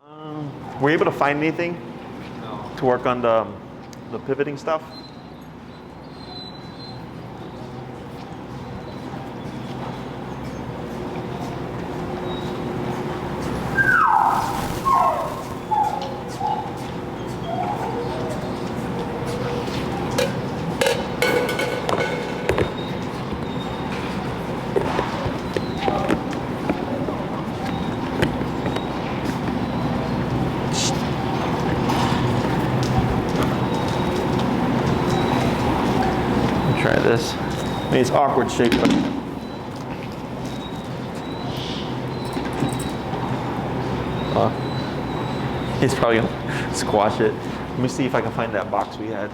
Were you able to find anything No. to work on the pivoting stuff? Try this. I mean, it's awkward shape, but he's probably gonna squash it. Let me see if I can find that box we had.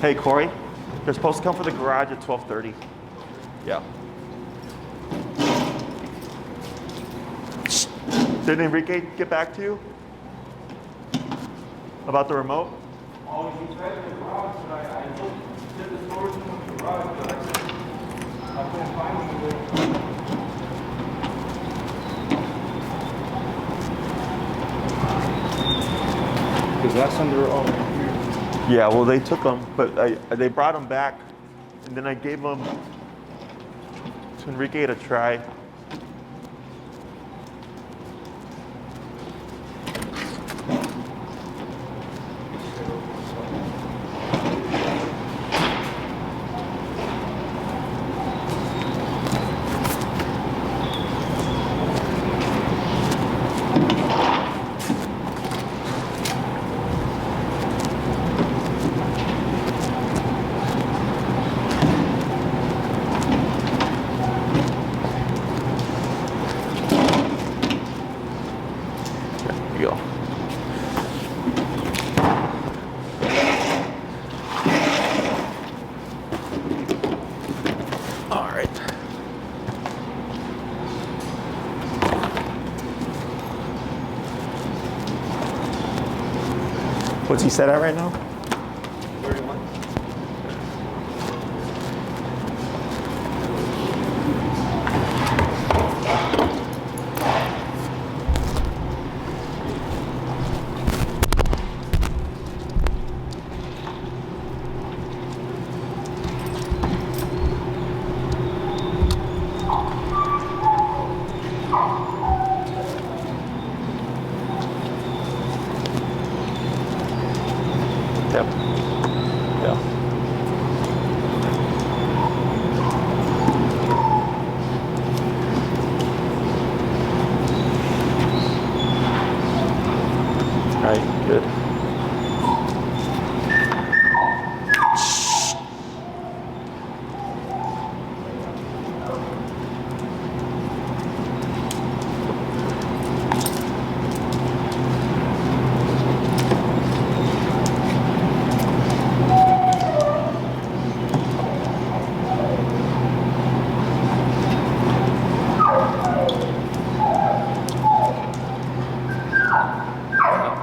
Hey, Corey, they're supposed to come for the garage at 12:30. Yeah. Did Enrique get back to you about the remote? Oh, he said in the garage, but I looked, did the storage room in the garage, but I couldn't find anything. Because that's under all here. Yeah, well, they took them, but they brought them back, and then I gave them to Enrique to try. Go. All right. What's he set at right now? 31. Yep. Yeah. All right, good.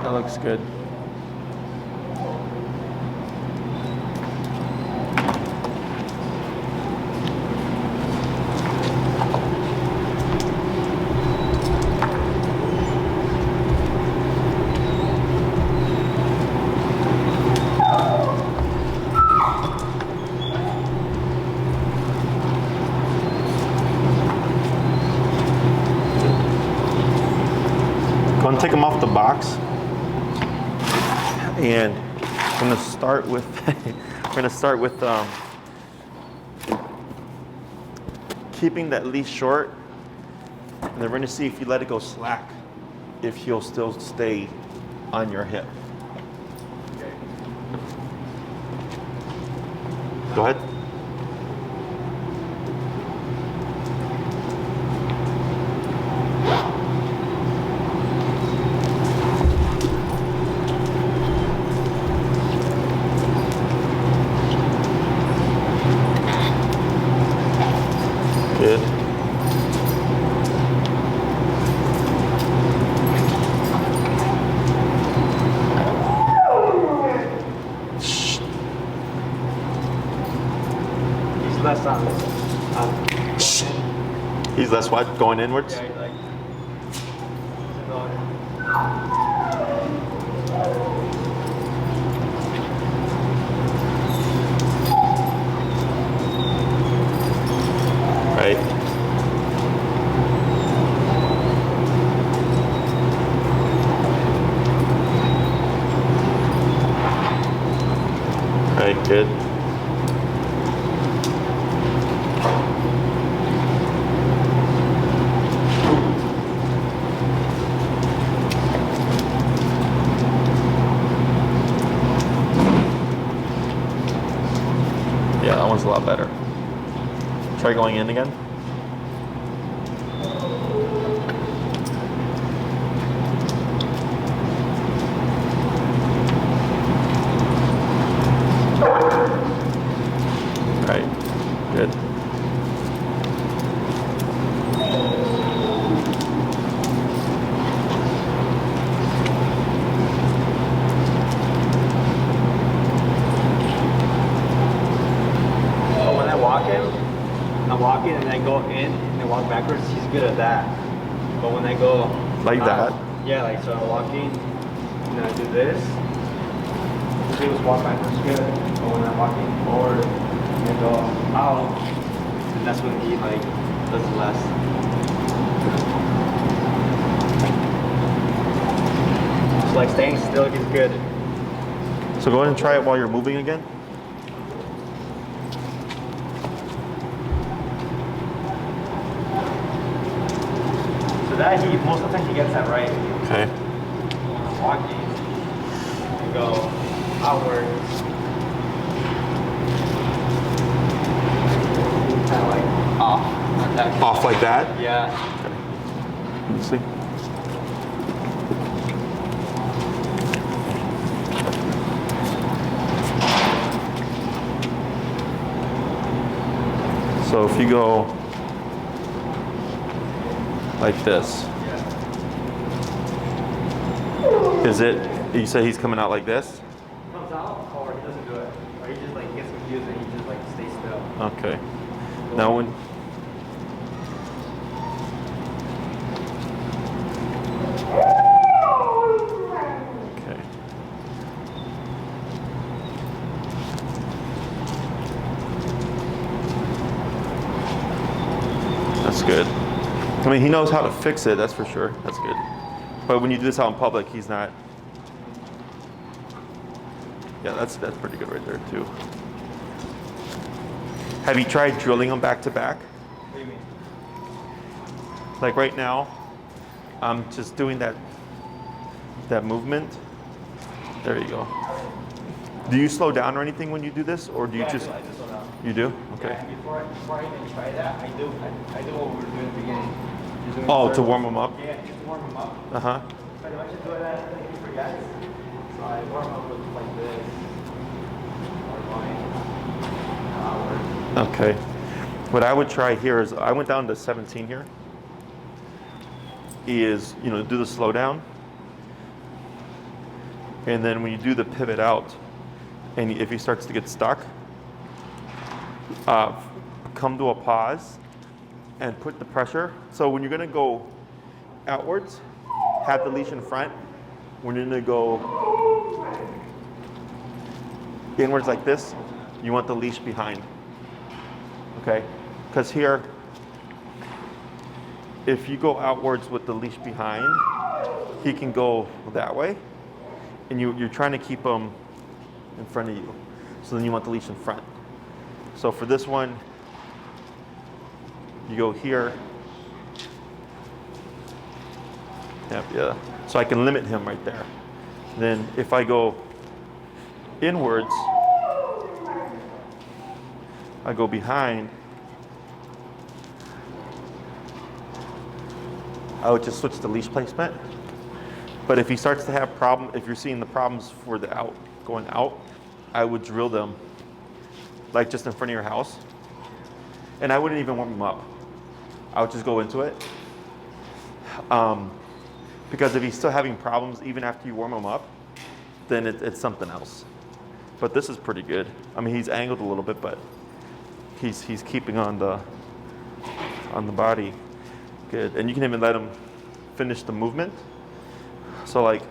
That looks good. Go and take them off the box. And I'm gonna start with keeping that leash short, and then we're gonna see if you let it go slack, if he'll still stay on your hip. Go ahead. Good. He's less on He's less what? Going inwards? Yeah, like, Right. Right, good. Yeah, that one's a lot better. Try going in again. Right, good. But when I walk in, I'm walking and I go in and I walk backwards. He's good at that. But when I go Like that? yeah, like so I'm walking and I do this. He was walk backwards good. But when I'm walking forward and I go out, and that's when he like does the less. So like staying still is good. So go ahead and try it while you're moving again. So that most of the time he gets that right. Okay. When I'm walking, I go outwards. Kind of like off. Not that. Off like that? Yeah. Let's see. So if you go like this, is it, you say he's coming out like this? Comes out or he doesn't do it. Or he just like gets confused and he just like stays still. Okay. Now when, okay. That's good. I mean, he knows how to fix it, that's for sure. That's good. But when you do this out in public, he's not. Yeah, that's pretty good right there too. Have you tried drilling them back to back? What do you mean? Like right now, I'm just doing that movement. There you go. Do you slow down or anything when you do this, or do you just? I just slow down. You do? Okay. Yeah, before I even try that, I do what we were doing at the beginning. Just doing Oh, to circles. warm them up? Yeah, just to warm them up. Uh huh. But if I just do that, I think he forgets. So I warm up with like this. Or going outward. Okay. What I would try here is I went down to 17 here. Is, you know, do the slow down. And then when you do the pivot out, and if he starts to get stuck, come to a pause and put the pressure. So when you're gonna go outwards, have the leash in front. When you're gonna go inwards like this, you want the leash behind. Okay? Because here, if you go outwards with the leash behind, he can go that way. And you're trying to keep him in front of you. So then you want the leash in front. So for this one, you go here. Yep, yeah. So I can limit him right there. Then if I go inwards, I go behind, I would just switch the leash placement. But if he starts to have if you're seeing the problems for the going out, I would drill them like just in front of your house. And I wouldn't even warm them up. I would just go into it. Because if he's still having problems even after you warm him up, then it's something else. But this is pretty good. I mean, he's angled a little bit, but he's keeping on the body. Good. And you can even let him finish the movement. So like,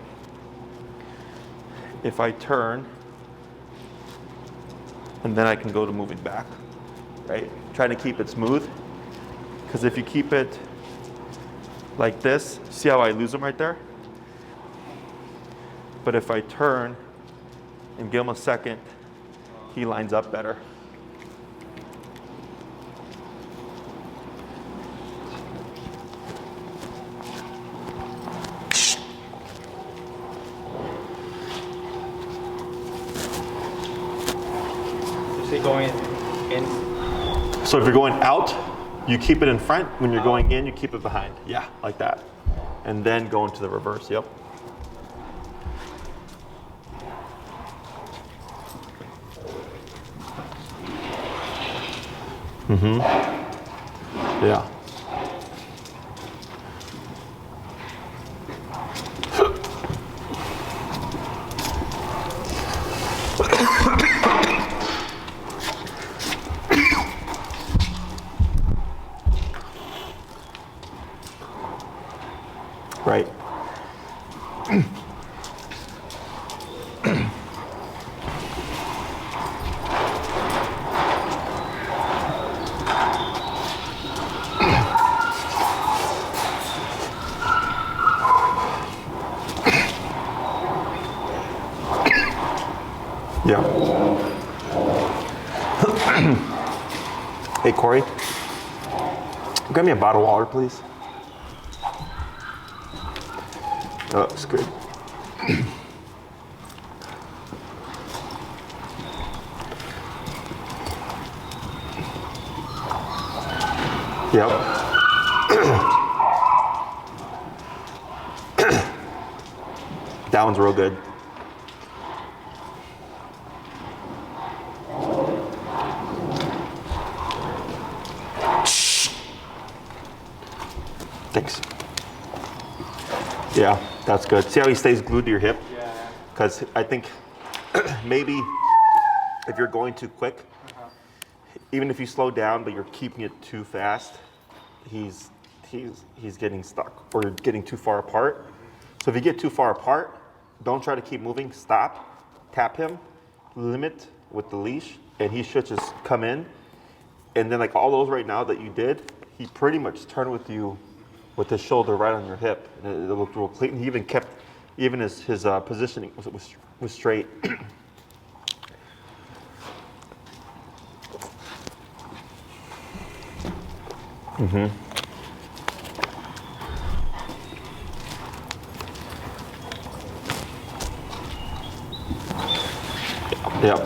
if I turn, and then I can go to moving back, right? Trying to keep it smooth, because if you keep it like this, see how I lose him right there? But if I turn and give him a second, he lines up better. Going in. So if you're going out, you keep it in front. When you're going in, you keep it behind. Yeah, like that. And then go into the reverse, yep. Mm-hmm. Yeah. Right. Yeah. Hey, Corey, grab me a bottle of water, please. Oh, it's good. Yep. That one's real good. Thanks. Yeah, that's good. See how he stays glued to your hip? Yeah. Because I think maybe if you're going too quick, even if you slow down, but you're keeping it too fast, he's getting stuck or you're getting too far apart. So if you get too far apart, don't try to keep moving. Stop, tap him, limit with the leash, and he should just come in. And then like all those right now that you did, he pretty much turned with you with his shoulder right on your hip. And it looked real clean. He even kept, even his positioning was straight. Mm-hmm. Yeah.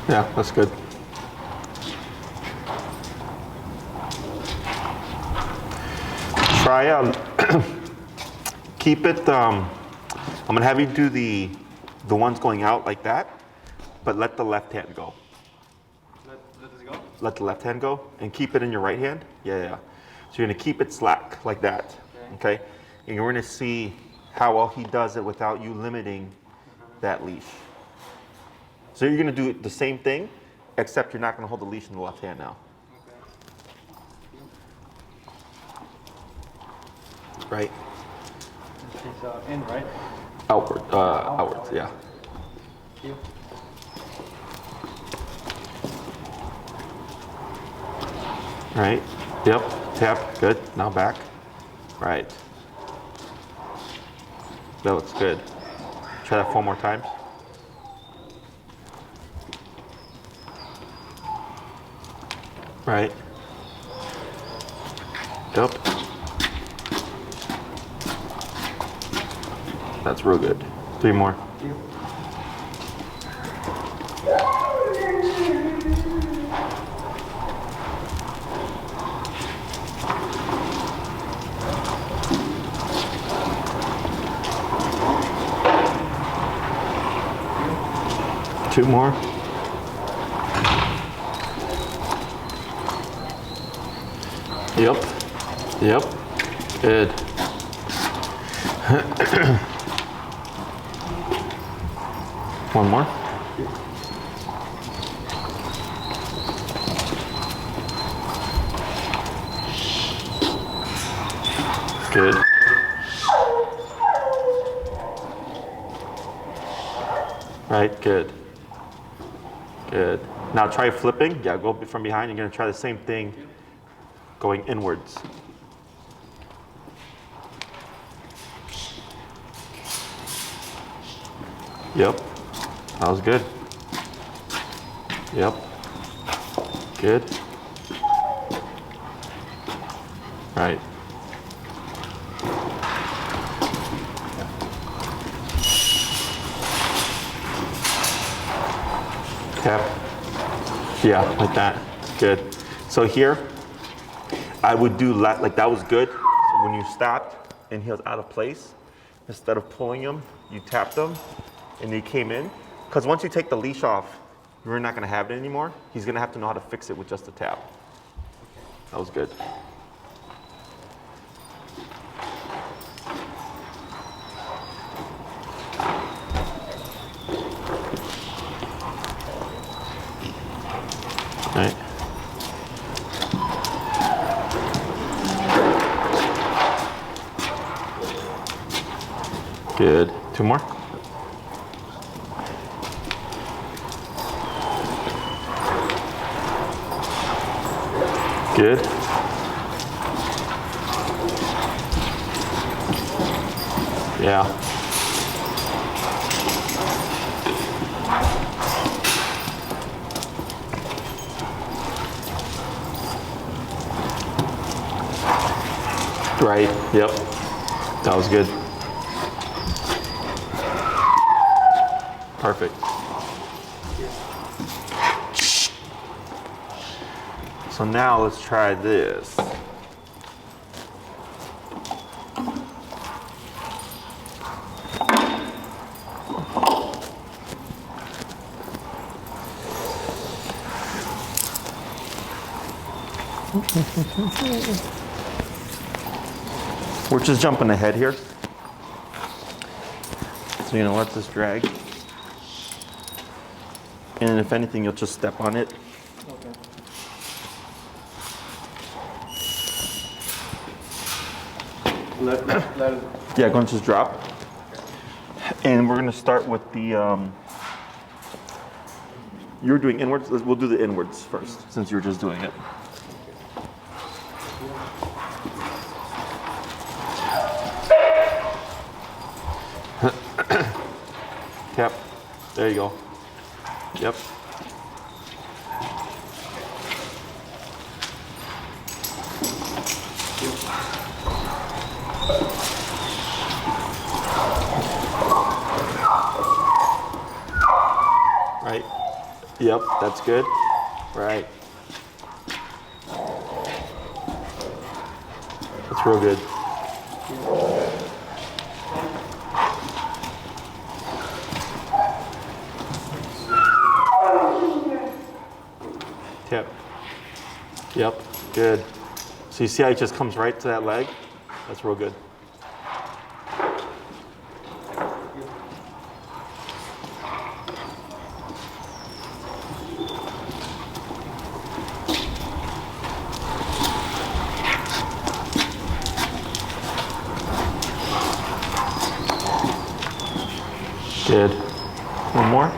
Yeah, that's good. Try keep it. I'm gonna have you do the ones going out like that, but let the left hand go. Let this go? Let the left hand go and keep it in your right hand. Yeah. So you're gonna keep it slack like that. Okay? And you're gonna see how well he does it without you limiting that leash. So you're gonna do the same thing, except you're not gonna hold the leash in the left hand now. Right? It's in, right? Outward, outwards, yeah. You. Right, yep, tap, good, now back. Right. That looks good. Try that 4 more times. Right. Yep. That's real good. 3 more. You. 2 more. Yep. Yep. Good. One more. Good. Right, good. Good. Now try flipping. Yeah, go from behind. You're gonna try the same thing going inwards. Yep, that was good. Yep, good. Right. Tap. Yeah, like that. Good. So here, I would do like that was good. So when you stopped and he was out of place, instead of pulling him, you tapped him and he came in. Because once you take the leash off, you're not going to have it anymore. He's going to have to know how to fix it with just a tap. That was good. Right. Good. 2 more. Good. Yeah. Right. Yep. That was good. Perfect. So now let's try this. We're just jumping ahead here. So you're gonna let this drag. And if anything, you'll just step on it. Okay. Let it. Yeah, go and just drop. And we're gonna start with the, you're doing inwards, we'll do the inwards first, since you're just doing it. Tap, there you go. Yep. Right. Yep, that's good. Right. That's real good. Tip. Yep, good. So you see how it just comes right to that leg? That's real good. Good. One more.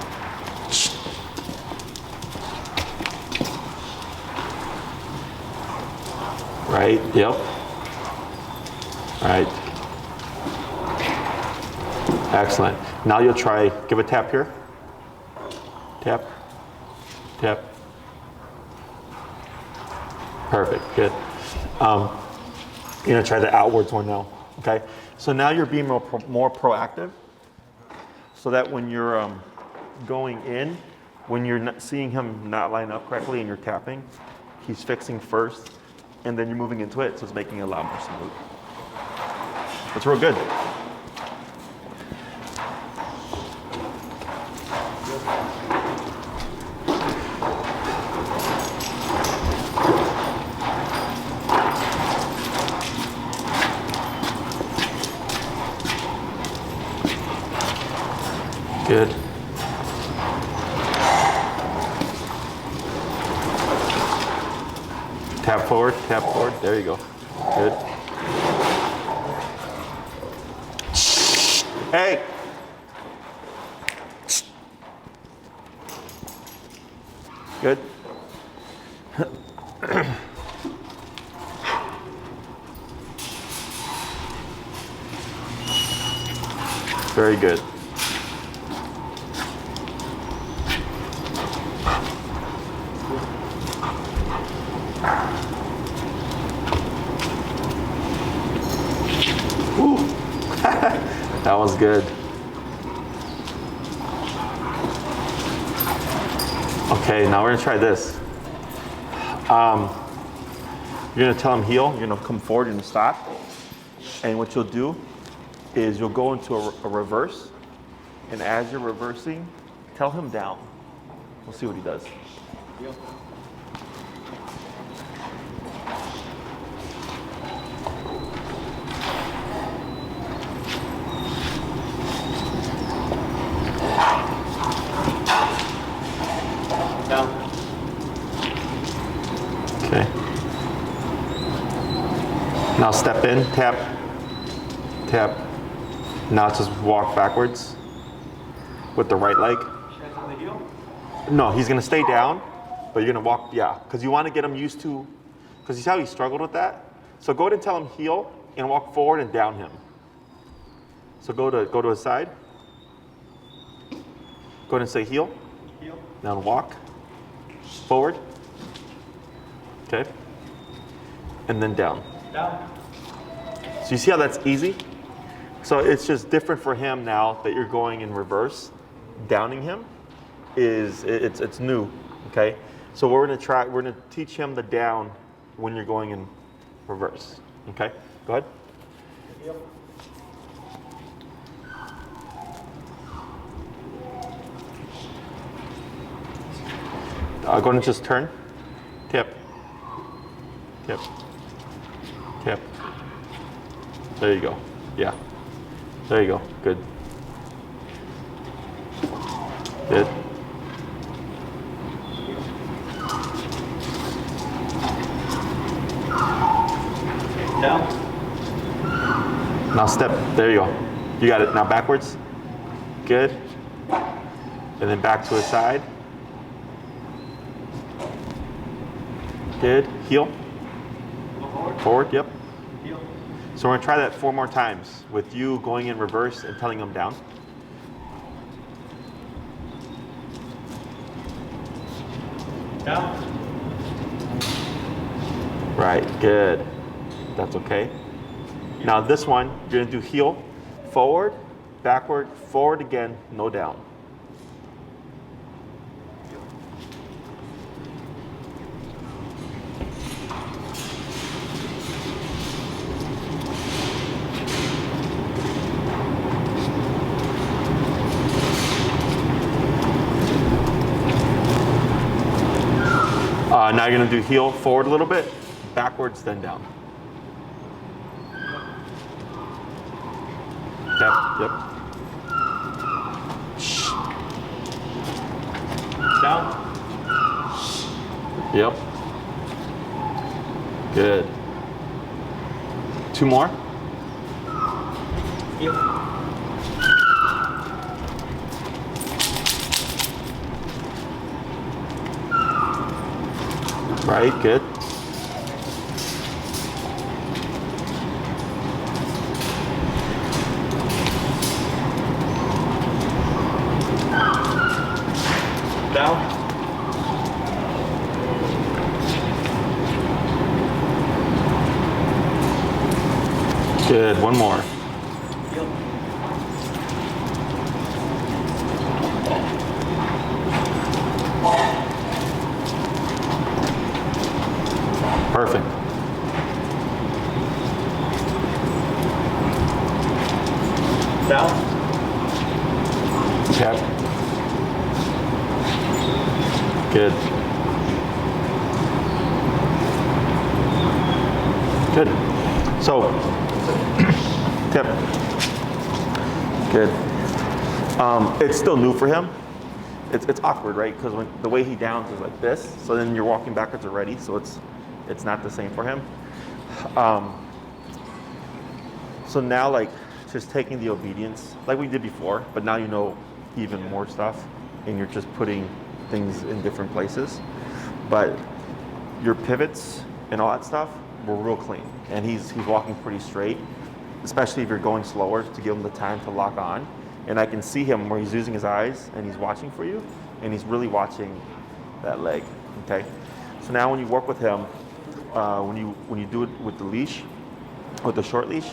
Right, yep. Right. Excellent. Now you'll try, give a tap here. Tap, tap. Perfect, good. You're gonna try the outwards one now, okay? So now you're being more proactive so that when you're going in, when you're not seeing him not line up correctly and you're tapping, he's fixing first, and then you're moving into it, so it's making it a lot more smooth. That's real good. Good. Tap forward, there you go. Good. Hey! Good. Very good. Ooh. That was good. Okay, now we're gonna try this. You're gonna tell him heel, you're gonna come forward and stop. And what you'll do is you'll go into a reverse. And as you're reversing, tell him down. We'll see what he does. Heel. Down. Okay. Now step in, tap, tap. Now just walk backwards with the right leg. Hands on the heel. No, he's gonna stay down, but you're gonna walk, yeah, because you want to get him used to, because you see how he struggled with that? So go ahead and tell him heel and walk forward and down him. So go to his side. Go ahead and say heel. Heel. Now walk forward. Okay. And then down. Down. So you see how that's easy? So it's just different for him now that you're going in reverse. Downing him it's new, okay? So we're gonna teach him the down when you're going in reverse, okay? Go ahead. Heel. Go ahead and just turn. Tip. Tip. Tip. There you go. Yeah. There you go. Good. Good. Down. Now step. There you go. You got it. Now backwards. Good. And then back to his side. Good. Heel. Go forward. Forward. Yep. Heel. So we're gonna try that 4 more times with you going in reverse and telling him down. Down. Right, good. That's okay. Now this one, you're gonna do heel, forward, backward, forward again, no down. Now you're gonna do heel forward a little bit, backwards, then down. Yep. Down. Yep. Good. 2 more. Heel. Right, good. Down. Good, 1 more. Heel. Perfect. Down. Tap. Good. Good. So, tip. Good. It's still new for him. It's awkward, right? Because when the way he downs is like this, so then you're walking backwards already, so it's not the same for him. So now, like, just taking the obedience, like we did before, but now you know even more stuff, and you're just putting things in different places. But your pivots and all that stuff were real clean. And he's walking pretty straight, especially if you're going slower to give him the time to lock on. And I can see him where he's using his eyes and he's watching for you, and he's really watching that leg, okay? So now when you work with him, when you do it with the leash, with the short leash,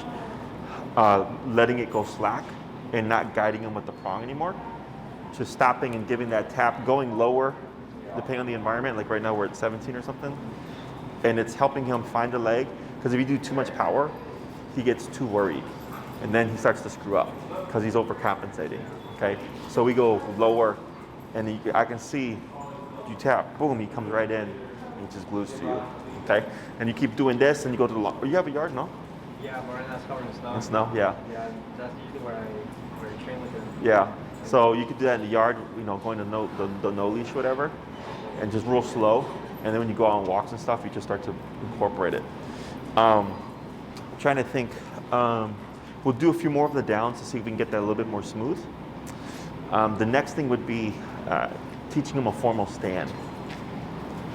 letting it go slack and not guiding him with the prong anymore, just stopping and giving that tap, going lower, depending on the environment, like right now we're at 17 or something, and it's helping him find the leg, because if you do too much power, he gets too worried, and then he starts to screw up, because he's overcompensating, okay? So we go lower, and I can see, you tap, boom, he comes right in, and he just glues to you, okay? And you keep doing this, and you go to the long, you have a yard, no? Yeah, but right now it's covered in snow. In snow, yeah. Yeah, that's usually where I train with him. Yeah, so you could do that in the yard, you know, going to the no leash, whatever, and just real slow. And then when you go out on walks and stuff, you just start to incorporate it. Trying to think, we'll do a few more of the downs to see if we can get that a little bit more smooth. The next thing would be teaching them a formal stand.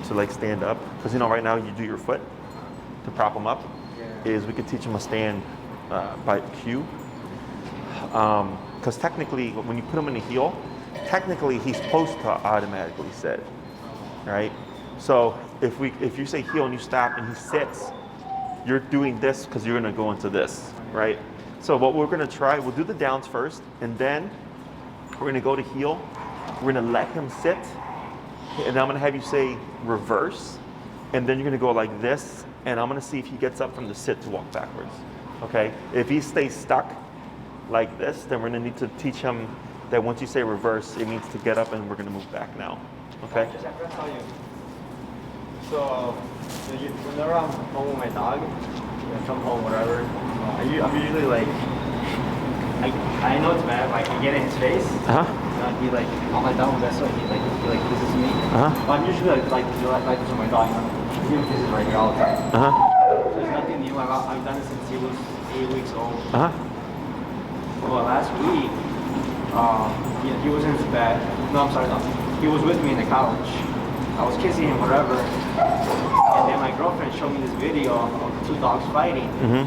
So like stand up, because you know right now you do your foot to prop them up. Is we could teach them a stand by cue. Because technically, when you put him in a heel, technically he's supposed to automatically sit, right? So if you say heel and you stop and he sits, you're doing this because you're gonna go into this, right? So what we're gonna try, we'll do the downs first, and then we're gonna go to heel. We're gonna let him sit, and I'm gonna have you say reverse, and then you're gonna go like this, and I'm gonna see if he gets up from the sit to walk backwards, okay? If he stays stuck like this, then we're gonna need to teach him that once you say reverse, it means to get up and we're gonna move back now, okay? Just have to tell you. So, whenever I'm home with my dog, I come home, whatever, I'm usually like, I know it's bad, like I get in his face, Uh-huh. and I'd be like, on my dog, that's what he like, this is me. Uh-huh. But I'm usually like this with my dog, you know, he kisses right here all the time. Uh-huh. So there's nothing new, I've done it since he was 8 weeks old. Uh-huh. Well, last week, he was in his bed. No, I'm sorry, no. He was with me in the couch. I was kissing him, whatever. And then my girlfriend showed me this video of two dogs fighting. Mm-hmm.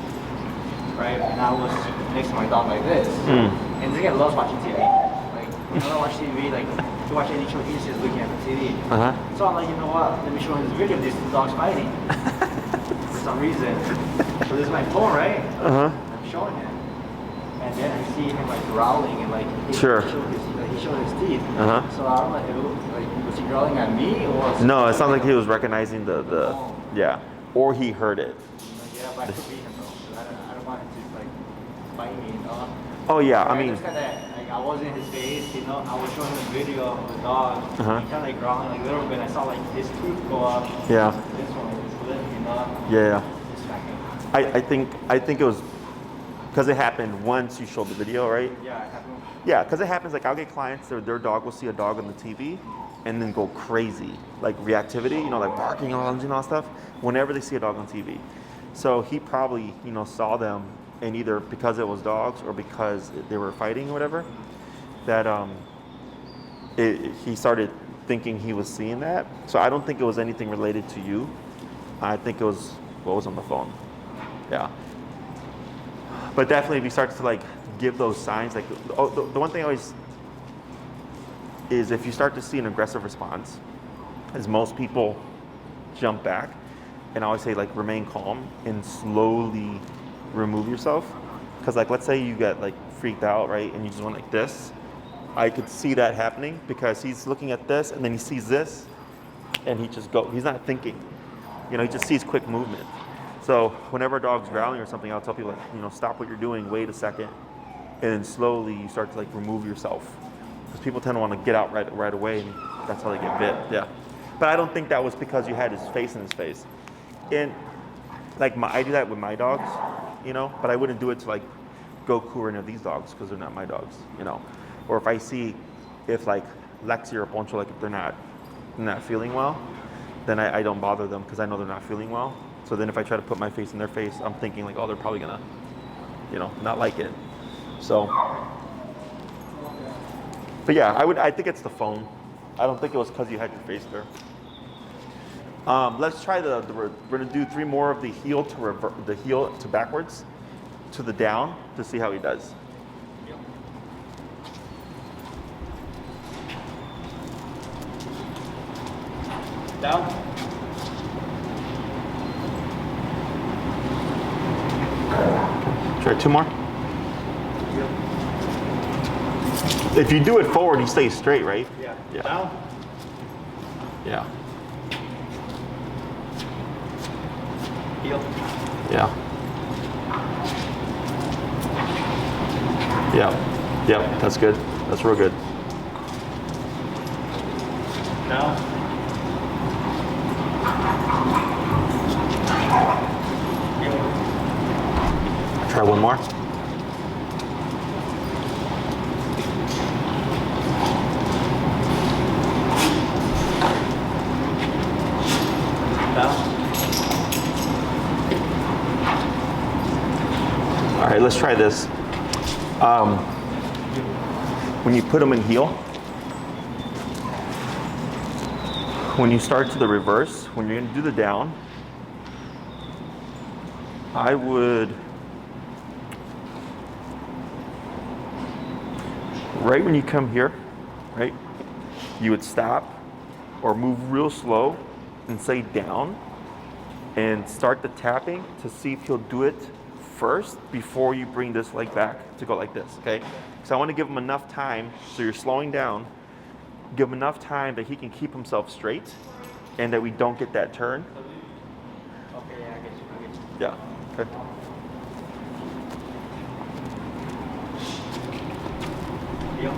Right? And I was next to my dog like this. Mm. And this guy loves watching TV. Like, when I watch TV, like, to watch any show, he's just looking at the TV. Uh-huh. So I'm like, you know what? Let me show him this video of these two dogs fighting. For some reason. So this is my phone, right? Uh-huh. I'm showing him. And then I see him like growling and like he Sure. he showed his teeth. Uh-huh. So I'm like, was he growling at me or was No, it sounds like he was recognizing the yeah, or he heard it. Yeah, but I could beat him though. 'Cause I don't want him to like bite me, you know. Oh yeah, I Right, mean, just kinda, like I was in his face, you know. I was showing him a video of the dog. Uh-huh. He kind of like growling like a little bit. I saw like his tooth go up. yeah, This one, his lip, you know. yeah. Just fucking. I think it was because it happened once you showed the video, right? Yeah, I have no. Yeah, because it happens, like I'll get clients, their dog will see a dog on the TV and then go crazy, like reactivity, you know, like barking and lunging and all that stuff, whenever they see a dog on TV. So he probably, you know, saw them, and either because it was dogs or because they were fighting or whatever, that he started thinking he was seeing that. So I don't think it was anything related to you. I think it was what was on the phone. Yeah. But definitely if you start to like give those signs, like the one thing I always is if you start to see an aggressive response, is most people jump back, and I always say like remain calm and slowly remove yourself. Because like let's say you get like freaked out, right, and you just went like this, I could see that happening because he's looking at this and then he sees this and he's not thinking, you know, he just sees quick movement. So whenever a dog's growling or something, I'll tell people, like, you know, stop what you're doing, wait a second, and then slowly you start to like remove yourself. Because people tend to want to get out right away, and that's how they get bit. Yeah. But I don't think that was because you had his face in his face. And like I do that with my dogs, you know, but I wouldn't do it to like Goku or any of these dogs because they're not my dogs, you know. Or if I see if like Lexi or Poncho, like if they're not feeling well, then I don't bother them because I know they're not feeling well. So then if I try to put my face in their face, I'm thinking like, oh, they're probably gonna, you know, not like it. So, but yeah, I think it's the phone. I don't think it was because you had your face there. Let's try we're gonna do 3 more of the heel to backwards, to the down, to see how he does. Down. Try 2 more. If you do it forward, he stays straight, right? Yeah. Yeah. Down. Yeah. Heel. Yeah. Yeah. Yep. That's good. That's real good. Down. Heel. Try 1 more. Down. All right, let's try this. When you put them in heel, when you start to the reverse, when you're gonna do the down, I would, right when you come here, right, you would stop or move real slow and say down and start the tapping to see if he'll do it first before you bring this leg back to go like this, okay? So I want to give him enough time, so you're slowing down, give him enough time that he can keep himself straight and that we don't get that turn. Okay, yeah, I get you. Yeah, okay. Heel.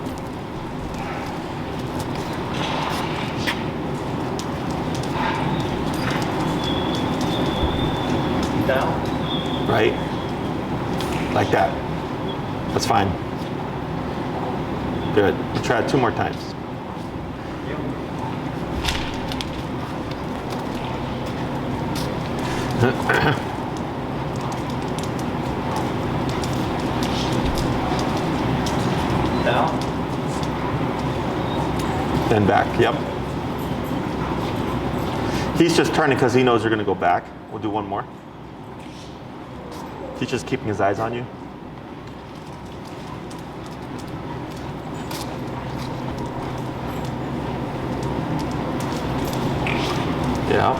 Down. Right? Like that. That's fine. Good. We'll try it 2 more times. Heel. Down. Then back, yep. He's just turning because he knows you're going to go back. We'll do 1 more. He's just keeping his eyes on you. Yeah.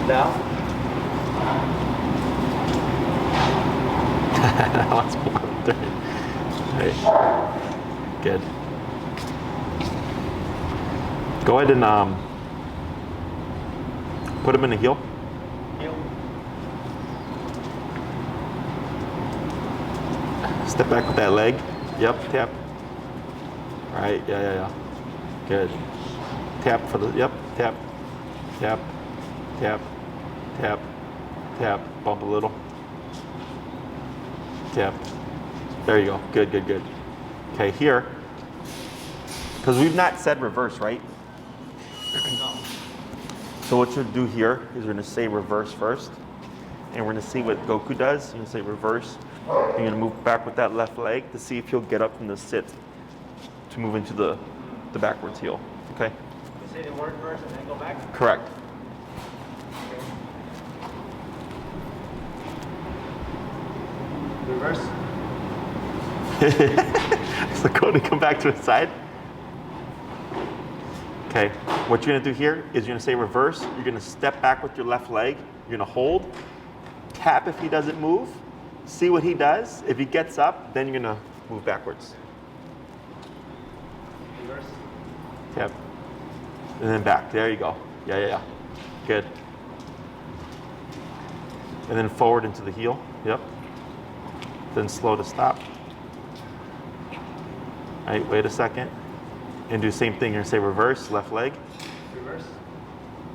Down. That one's more. Right. Good. Go ahead and put him in the heel. Heel. Step back with that leg. Yep, tap. All right, yeah. Good. Tap for the, yep, tap, tap, tap, tap, tap, bump a little. Tap. There you go. Good. Okay, here, because we've not said reverse, right? No. So what you'll do here is we're gonna say reverse first, and we're gonna see what Goku does. You're gonna say reverse. You're gonna move back with that left leg to see if he'll get up from the sit to move into the backwards heel. Okay? You say the word first and then go back? Correct. Reverse. So go to come back to his side. Okay, what you're gonna do here is you're gonna say reverse. You're gonna step back with your left leg. You're gonna hold, tap if he doesn't move, see what he does. If he gets up, then you're gonna move backwards. Reverse. Tap, and then back. There you go. Yeah. Good. And then forward into the heel. Yep. Then slow to stop. All right, wait a second. And do the same thing. You're gonna say reverse, left leg. Reverse.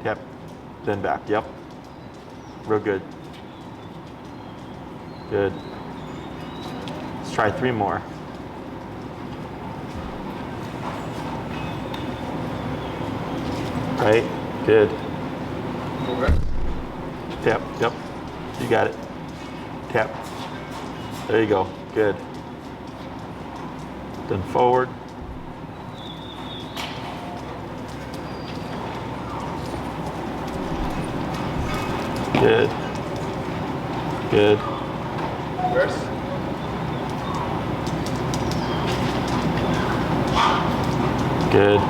Yep. Then back. Yep. Real good. Good. Let's try 3 more. Right. Good. Reverse. Tap. Yep. You got it. Tap. There you go. Good. Then forward. Good. Good. Reverse. Good.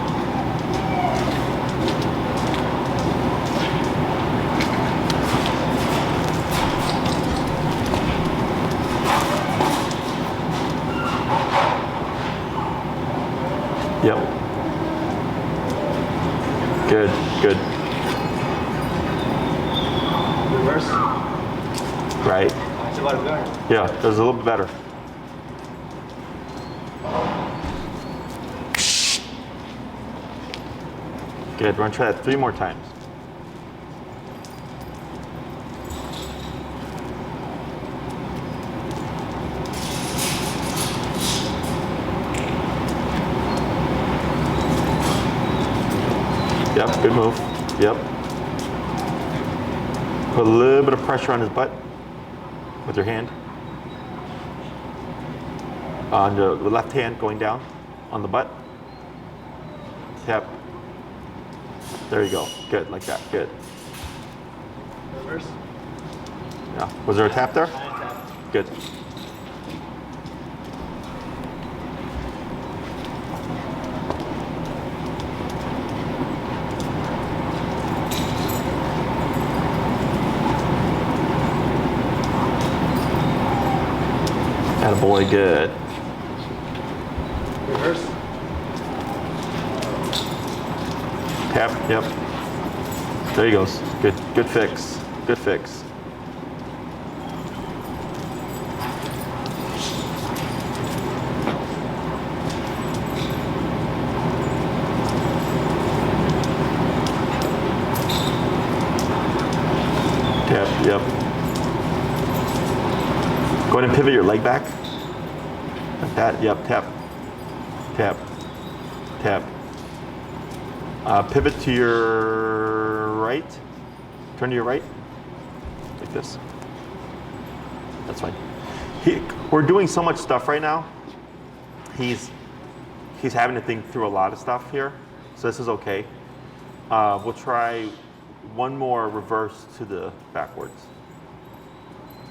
Yep. Good. Good. Reverse. Right. That's a lot of better. Yeah, that was a little bit better. Good. We're gonna try that 3 more times. Yep, good move. Yep. Put a little bit of pressure on his butt with your hand. On the left hand going down on the butt. Tap. There you go. Good, like that. Good. Reverse. Yeah. Was there a tap there? Tap. Good. Attaboy, good. Reverse. Tap, yep. There he goes. Good, good fix. Good fix. Tap, yep. Go ahead and pivot your leg back. Like that, yep, tap. Tap. Tap. Pivot to your right. Turn to your right. Like this. That's fine. We're doing so much stuff right now. He's having to think through a lot of stuff here. So this is okay. We'll try one more reverse to the backwards.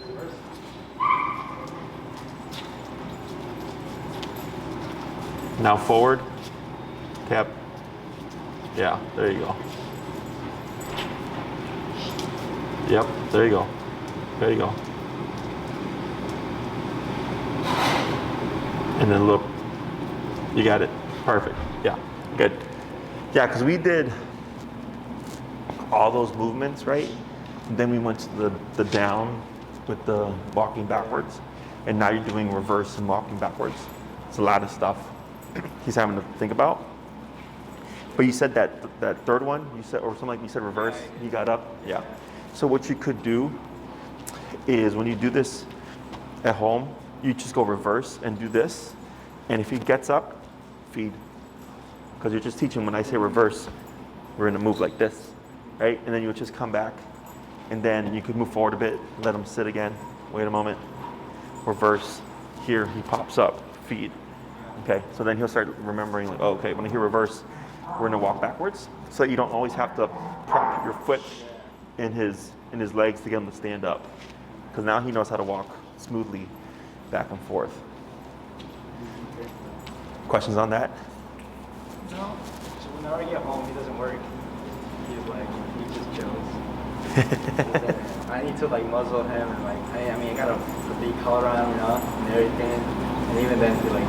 Reverse. Now forward. Tap. Yeah, there you go. Yep, there you go. There you go. And then look. You got it. Perfect. Yeah, good. Yeah, because we did all those movements, right? And then we went to the down with the walking backwards. And now you're doing reverse and walking backwards. It's a lot of stuff he's having to think about. But you said that third one, you said, or something like you said reverse, he got up. Yeah. So what you could do is when you do this at home, you just go reverse and do this. And if he gets up, feed. Because you're just teaching when I say reverse, we're gonna move like this, right? And then you would just come back. And then you could move forward a bit, let him sit again. Wait a moment. Reverse. Here he pops up, feed. Okay, so then he'll start remembering like, oh, okay, when I hear reverse, we're gonna walk backwards. So you don't always have to prop your foot in his legs to get him to stand up. Because now he knows how to walk smoothly back and forth. Questions on that? No. So whenever I get home, he doesn't work. He just chills. I need to like muzzle him and like, I mean, I gotta put the collar on, you know, and everything. And even then, he like,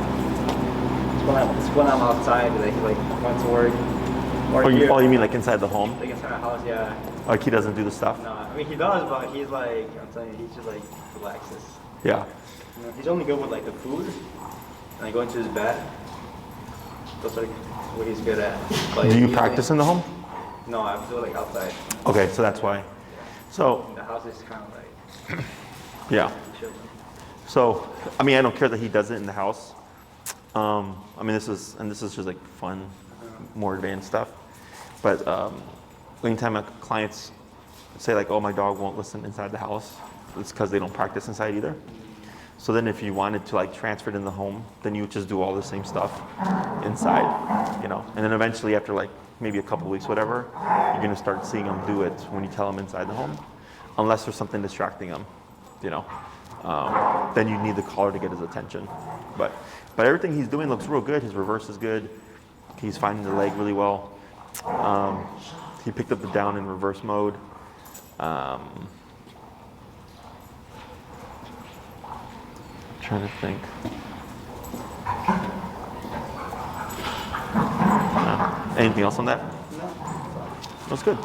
it's when I'm outside that he like wants to work. Or you mean like inside the home? Like inside the house, yeah. Like he doesn't do the stuff? No, I mean he does, but he's like, I'm telling you, he's just like relaxes. Yeah. You know, he's only good with like the food, and like going to his bed. That's like what he's good at. But Do you practice in the home? No, I do it like outside. Okay, so that's why. So The house is kind of like yeah. chilling. So I mean, I don't care that he does it in the house. I mean, this is just like fun, more advanced stuff. But anytime clients say like, "Oh, my dog won't listen inside the house," it's because they don't practice inside either. So then, if you wanted to like transfer it in the home, then you would just do all the same stuff inside, you know. And then eventually, after like maybe a couple weeks, whatever, you're gonna start seeing them do it when you tell them inside the home. unless there's something distracting him, you know. Then you need the collar to get his attention. But everything he's doing looks real good. His reverse is good. He's finding the leg really well. He picked up the down in reverse mode. Trying to think. Anything else on that? No. That's good.